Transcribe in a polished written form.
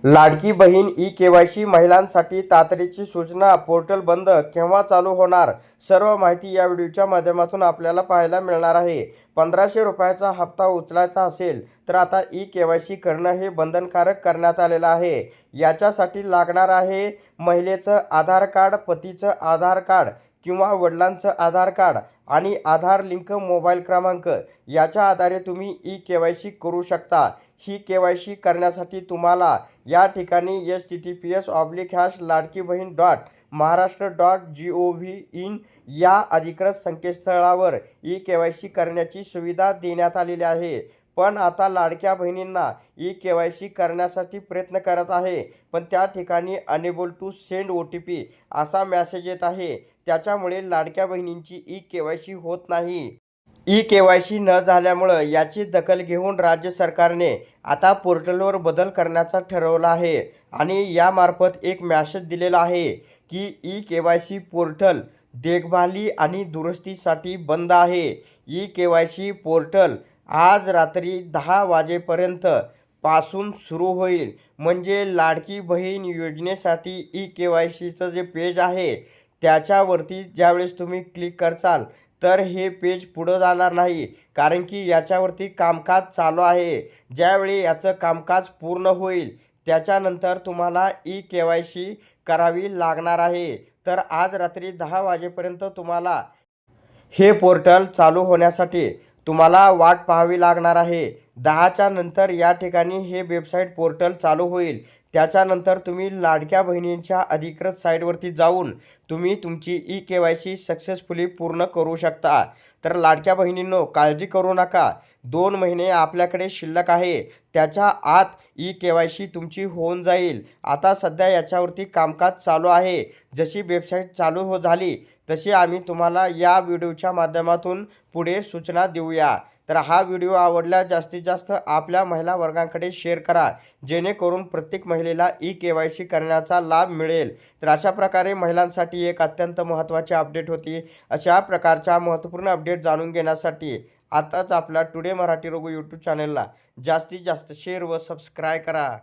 Ladki Bahin e-KYC महिलांसाठी तातडीची सूचना. पोर्टल बंद केव्हा चालू होणार? सर्व माहिती या व्हिडिओच्या माध्यमातून आपल्याला पाहायला मिळणार आहे. 1500 रुपयाचा हप्ता उचलायचा असेल तर आता ई-केवायसी करणं हे बंधनकारक करण्यात आलेलं आहे. याच्यासाठी लागणार आहे महिलेचं आधार कार्ड, पतीचं आधार कार्ड किंवा वडिलांचं आधार कार्ड आणि आधार लिंक मोबाईल क्रमांक. याच्या आधारे तुम्ही ई-केवायसी करू शकता. ही केवायसी करण्यासाठी तुम्हाला या ठिकाणी https://ladkibaheen.maharashtra.gov.in या अधिकृत संकेतस्थळावर ई-केवायसी करण्याची सुविधा देण्यात आलेली आहे. पण आता लाडक्या बहिणींना ई-केवायसी करण्यासाठी प्रयत्न करत आहे, पण त्या ठिकाणी अनेबल टू सेंड OTP असा मेसेज येत आहे. त्याच्यामुळे लाडक्या बहिणींची ई-केवायसी होत नाही. ई-केवायसी न झाल्यामुळं याची दखल घेऊन राज्य सरकारने आता पोर्टलवर बदल करण्याचा ठरवलं आहे आणि यामार्फत एक मेसेज दिलेला आहे की ई-केवायसी पोर्टल देखभाली आणि दुरुस्तीसाठी बंद आहे. ई-केवायसी पोर्टल आज रात्री 10 वाजेपर्यंत पासून सुरू होईल. म्हणजे लाडकी बहीण योजनेसाठी ई-केवायसीचं जे पेज आहे त्याच्यावरती ज्यावेळेस तुम्ही क्लिक करचाल तर हे पेज पुढं जाणार नाही, कारण की याच्यावरती कामकाज चालू आहे. ज्यावेळी याचं कामकाज पूर्ण होईल त्याच्यानंतर तुम्हाला ई-केवायसी करावी लागणार आहे. तर आज रात्री 10 वाजेपर्यंत तुम्हाला हे पोर्टल चालू होण्यासाठी तुम्हाला वाट पाहावी लागणार आहे. 10च्या नंतर या ठिकाणी हे वेबसाईट पोर्टल चालू होईल. त्याच्यानंतर तुम्ही लाडक्या बहिणींच्या अधिकृत साईटवरती जाऊन तुम्ही तुमची ई-केवायसी सक्सेसफुली पूर्ण करू शकता. तर लाडक्या बहिणींनो, काळजी करू नका. 2 महिने आपल्याकडे शिल्लक आहे. त्याच्या आत ई-केवायसी तुमची होऊन जाईल. आता सध्या याच्यावरती कामकाज चालू आहे. जशी वेबसाईट चालू झाली तशी आम्ही तुम्हाला या व्हिडिओच्या माध्यमातून पुढे सूचना देऊया. तर हा व्हिडिओ आवडल्यास जास्तीत जास्त आपल्या महिला वर्गांकडे शेअर करा, जेणेकरून प्रत्येक महिलेला ई-केवायसी करण्याचा लाभ मिळेल. तर अशा प्रकारे महिलांसाठी एक अत्यंत महत्त्वाची अपडेट होती. अशा प्रकारच्या महत्त्वपूर्ण अपडेट जाणून घेण्यासाठी आताच आपल्या टुडे मराठी रघु यूट्यूब चॅनलला जास्तीत जास्त शेअर व सबस्क्राईब करा.